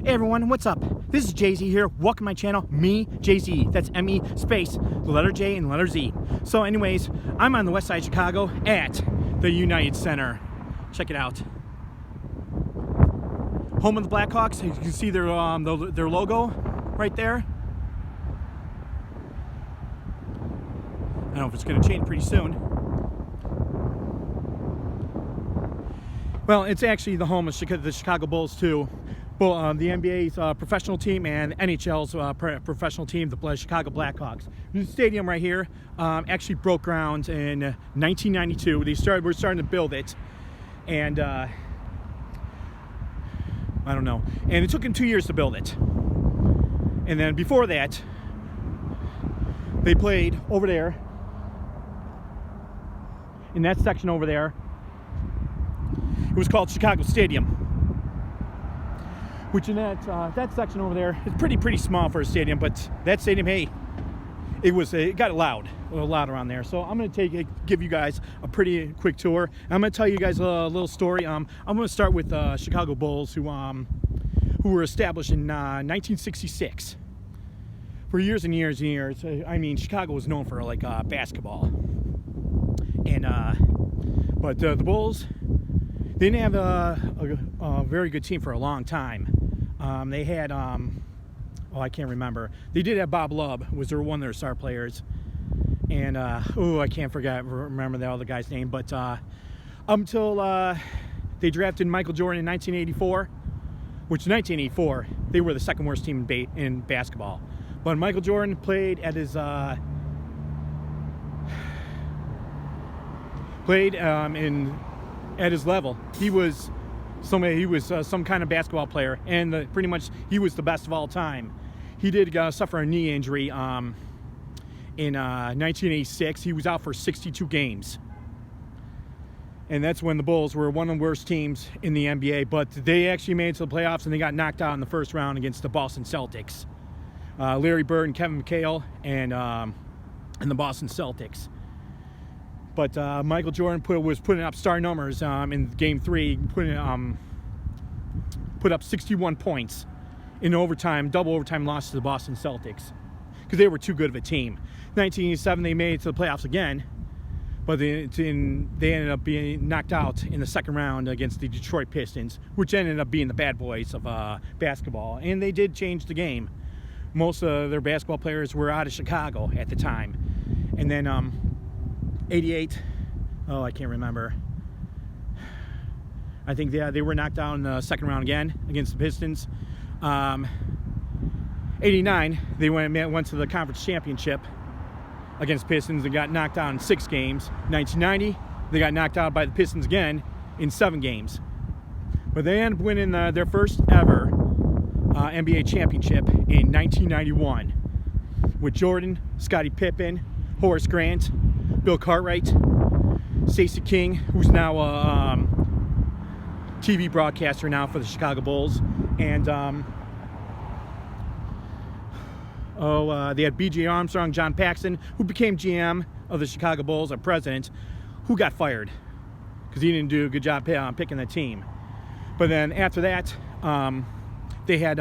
Hey everyone, what's up? This is Jay-Z here. Welcome to my channel, me, Jay-Z. That's M-E space, the letter J and the letter Z. So anyways, I'm on the west side of Chicago at the United Center. Check it out. Home of the Blackhawks. You can see their logo right there. I don't know if it's going to change pretty soon. Well, it's actually the home of the Chicago Bulls too. Well, the NBA's professional team and NHL's professional team, the Chicago Blackhawks. The stadium right here actually broke ground in 1992. We're starting to build it, and I don't know. And it took them 2 years to build it. And then before that, they played over there, in that section over there. It was called Chicago Stadium. Which in that section over there is pretty small for a stadium, but that stadium, hey, it got loud, a little loud around there. So I'm going to give you guys a pretty quick tour. I'm going to tell you guys a little story. I'm going to start with Chicago Bulls, who were established in 1966. For years and years and years, I mean, Chicago was known for like basketball, and but the Bulls, they didn't have a very good team for a long time. They had, I can't remember. They did have Bob Love, was one of their star players. And, I can't remember the other guy's name. But until they drafted Michael Jordan in 1984, which in 1984, they were the second worst team in basketball. But Michael Jordan played at his, at his level. He was some kind of basketball player, and pretty much he was the best of all time. He did suffer a knee injury in 1986. He was out for 62 games, and that's when the Bulls were one of the worst teams in the NBA. But they actually made it to the playoffs, and they got knocked out in the first round against the Boston Celtics. Larry Bird and Kevin McHale and the Boston Celtics. But Michael Jordan was putting up star numbers in Game 3, put up 61 points in overtime, double overtime loss to the Boston Celtics, because they were too good of a team. 1987, they made it to the playoffs again, but they ended up being knocked out in the second round against the Detroit Pistons, which ended up being the bad boys of basketball. And they did change the game. Most of their basketball players were out of Chicago at the time. And then 88, I can't remember. I think they were knocked out in the second round again against the Pistons. 89, they went to the conference championship against Pistons and got knocked out in 6 games. 1990, they got knocked out by the Pistons again in 7 games. But they ended up winning their first ever NBA championship in 1991 with Jordan, Scottie Pippen, Horace Grant, Bill Cartwright, Stacey King, who's now a TV broadcaster now for the Chicago Bulls, and they had B.J. Armstrong, John Paxson, who became GM of the Chicago Bulls, or president, who got fired because he didn't do a good job picking the team. But then after that, they had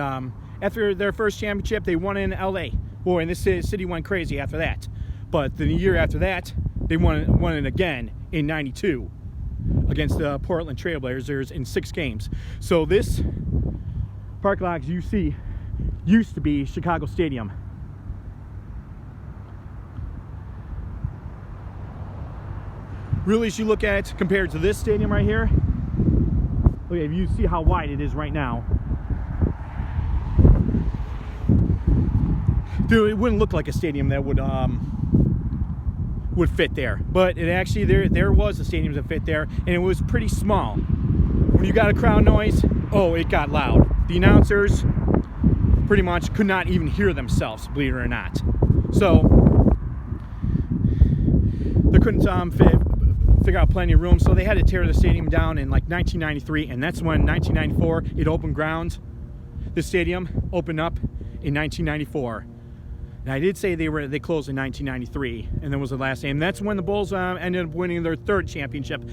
after their first championship, they won in L.A. Boy, and this city went crazy after that. But the year after that, they won it again in '92 against the Portland Trailblazers in 6 games. So this parking lot you see used to be Chicago Stadium. Really, as you look at it compared to this stadium right here, look, if you see how wide it is right now, dude, it wouldn't look like a stadium that would fit there, but it actually there was a stadium that fit there, and it was pretty small. When you got a crowd noise, it got loud. The announcers pretty much could not even hear themselves, believe it or not. So they couldn't figure out plenty of room, so they had to tear the stadium down in like 1993, and that's when 1994 it opened ground. The stadium opened up in 1994. And I did say they closed in 1993, and that was the last game. That's when the Bulls ended up winning their 3rd championship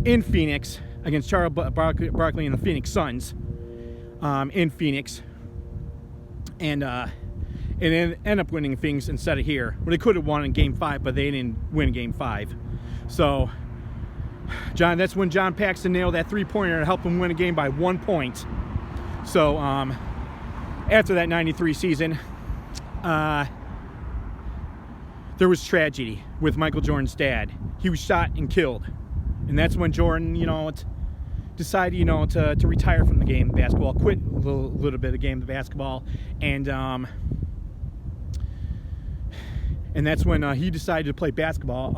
in Phoenix against Charles Barkley and the Phoenix Suns in Phoenix, and then end up winning things instead of here. Well, they could have won in Game 5, but they didn't win Game 5. So, that's when John Paxton nailed that three-pointer to help him win a game by 1 point. So, after that 93 season, there was tragedy with Michael Jordan's dad. He was shot and killed. And that's when Jordan, decided, to retire from the game of basketball, quit a little bit of the game of basketball, and that's when he decided to play baseball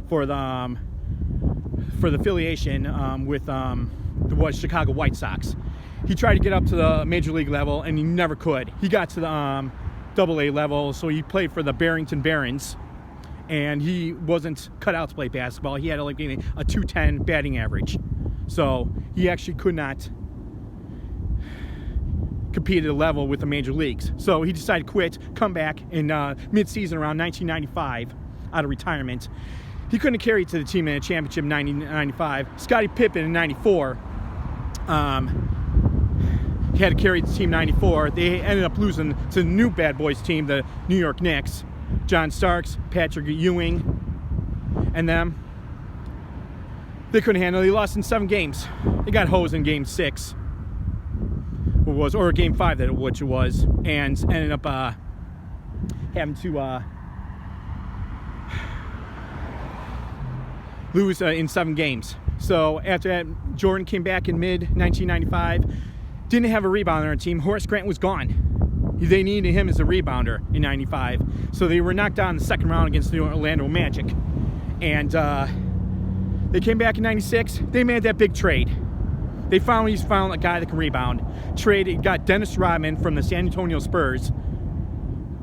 for the affiliation with the Chicago White Sox. He tried to get up to the major league level, and he never could. He got to the AA level, so he played for the Barrington Barons, and he wasn't cut out to play basketball. He had like a 210 batting average, so he actually could not compete at a level with the major leagues. So he decided to quit, come back in mid-season around 1995 out of retirement. He couldn't carry it to the team in a championship in 1995. Scottie Pippen in 94. He had to carry the team 94. They ended up losing to the new bad boys team, the New York Knicks. John Starks, Patrick Ewing, and them. They couldn't handle it. They lost in 7 games. They got hosed in Game 6. Or Game 5, which it was, and ended up having to lose in 7 games. So after that, Jordan came back in mid-1995. Didn't have a rebounder on the team. Horace Grant was gone. They needed him as a rebounder in 95. So they were knocked out in the second round against the Orlando Magic. And they came back in 96. They made that big trade. They finally found a guy that can rebound. Got Dennis Rodman from the San Antonio Spurs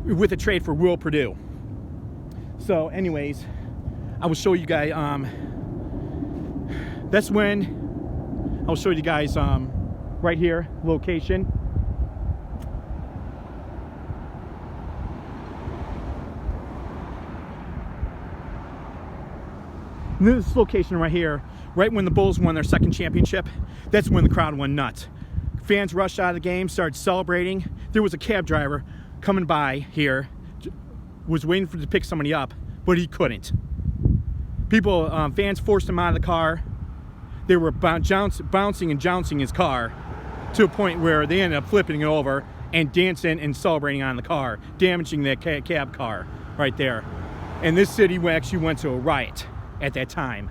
with a trade for Will Perdue. So anyways, I will show you guys, that's when I'll show you guys right here, location. And this location right here, right when the Bulls won their second championship, that's when the crowd went nuts. Fans rushed out of the game, started celebrating. There was a cab driver coming by here, was waiting to pick somebody up, but he couldn't. Fans forced him out of the car. They were bouncing and jouncing his car to a point where they ended up flipping it over and dancing and celebrating on the car, damaging that cab car right there. And this city actually went to a riot at that time.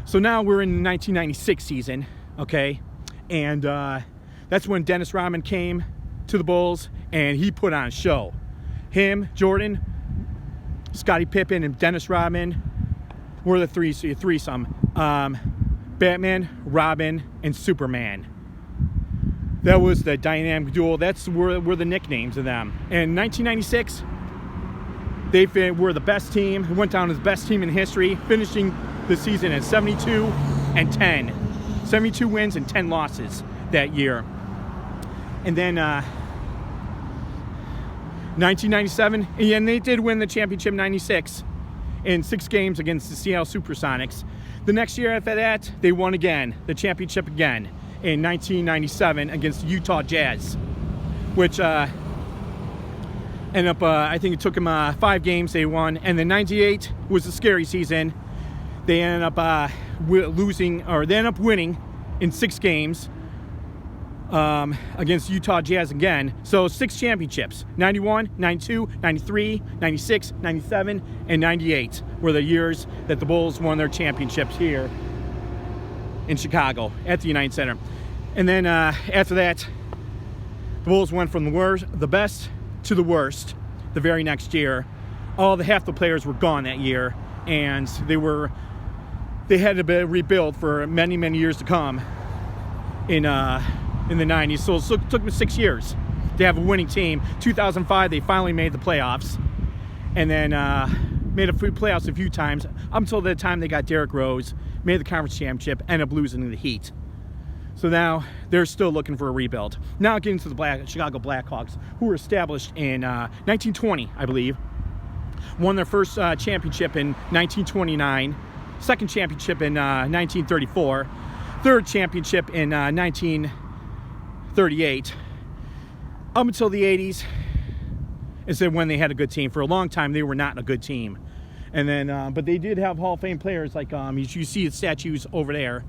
So now we're in the 1996 season, okay? And that's when Dennis Rodman came to the Bulls, and he put on a show. Him, Jordan, Scottie Pippen, and Dennis Rodman were the threesome. Batman, Robin, and Superman. That was the dynamic duo. That's were the nicknames of them. And in 1996, they were the best team. Went down as the best team in history, finishing the season at 72-10. 72 wins and 10 losses that year. And then 1997, and they did win the championship in 96 in 6 games against the Seattle Supersonics. The next year after that, they won again, the championship again, in 1997 against the Utah Jazz, which ended up, I think it took them 5 games they won. And then 98 was a scary season. They ended up winning in 6 games against Utah Jazz again. So 6 championships, 91, 92, 93, 96, 97, and 98 were the years that the Bulls won their championships here in Chicago at the United Center. And then after that, the Bulls went from the best to the worst the very next year. Half the players were gone that year, and they had to rebuild for many, many years to come in the 90s. So it took them 6 years to have a winning team. 2005, they finally made the playoffs, and then made a few playoffs a few times up until the time they got Derrick Rose, made the conference championship, ended up losing to the Heat. So now they're still looking for a rebuild. Now getting to the Chicago Blackhawks, who were established in 1920, I believe. Won their first championship in 1929, second championship in 1934, third championship in 1938. up until the 80s, is when they had a good team. For a long time, they were not a good team. And then, but they did have Hall of Fame players like, you see the statues over there.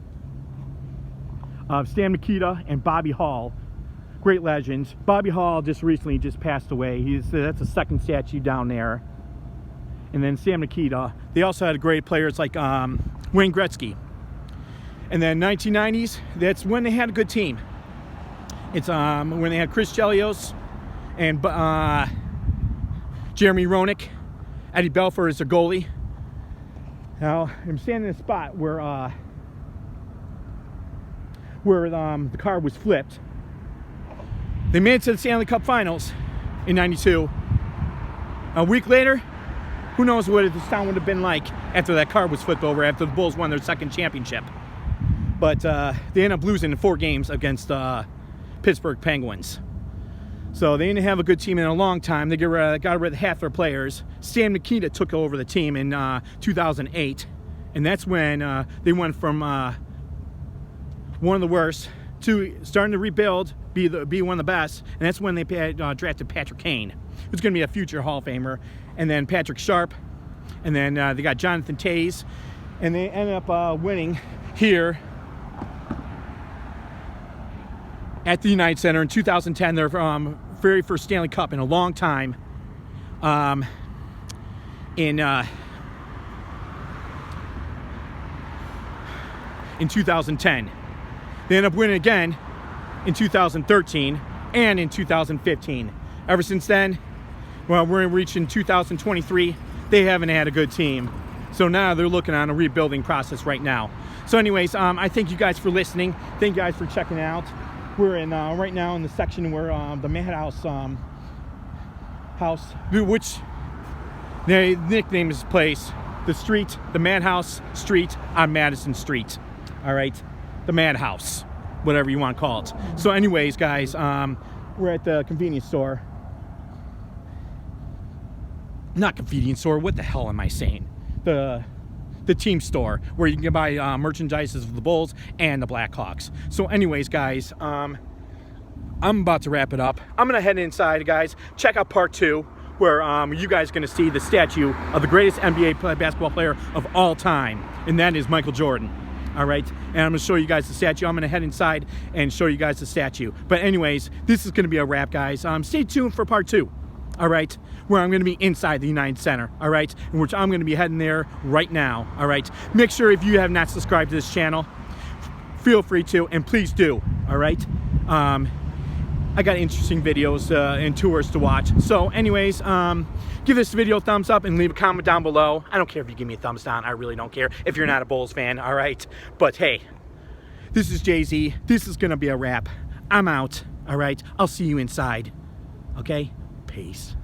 Stan Mikita and Bobby Hall, great legends. Bobby Hall just recently passed away. That's the second statue down there. And then Stan Mikita. They also had great players like Wayne Gretzky. And then 1990s, that's when they had a good team. It's when they had Chris Chelios and Jeremy Roenick. Eddie Belfour is their goalie. Now, I'm standing in a spot where the car was flipped. They made it to the Stanley Cup Finals in '92. A week later, who knows what this town would have been like after that car was flipped over, after the Bulls won their second championship. But they ended up losing in 4 games against Pittsburgh Penguins. So they didn't have a good team in a long time. They got rid of half their players. Stan Mikita took over the team in 2008. And that's when they went from one of the worst to starting to rebuild, be one of the best. And that's when they drafted Patrick Kane, who's going to be a future Hall of Famer. And then Patrick Sharp. And then they got Jonathan Toews. And they ended up winning here at the United Center in 2010, their very first Stanley Cup in a long time. In 2010, they ended up winning again in 2013 and in 2015. Ever since then, well, we're reaching 2023. They haven't had a good team, so now they're looking on a rebuilding process right now. So, anyways, I thank you guys for listening. Thank you guys for checking out. We're in right now in the section where the Madhouse house, which they nicknamed this place the street, the Madhouse Street on Madison Street. All right, the Madhouse, whatever you want to call it. So, anyways, guys, we're at the convenience store. Not convenience store. What the hell am I saying? The team store, where you can buy merchandise of the Bulls and the Blackhawks. So anyways, guys, I'm about to wrap it up. I'm going to head inside, guys. Check out part 2, where you guys are going to see the statue of the greatest NBA basketball player of all time, and that is Michael Jordan. All right, and I'm going to show you guys the statue. I'm going to head inside and show you guys the statue. But anyways, this is going to be a wrap, guys. Stay tuned for part 2. All right, where I'm going to be inside the United Center, all right, in which I'm going to be heading there right now, all right. Make sure if you have not subscribed to this channel, feel free to, and please do, all right. I got interesting videos and tours to watch. So anyways, give this video a thumbs up and leave a comment down below. I don't care if you give me a thumbs down. I really don't care if you're not a Bulls fan, all right. But hey, this is Jay-Z. This is going to be a wrap. I'm out, all right. I'll see you inside, okay. Peace.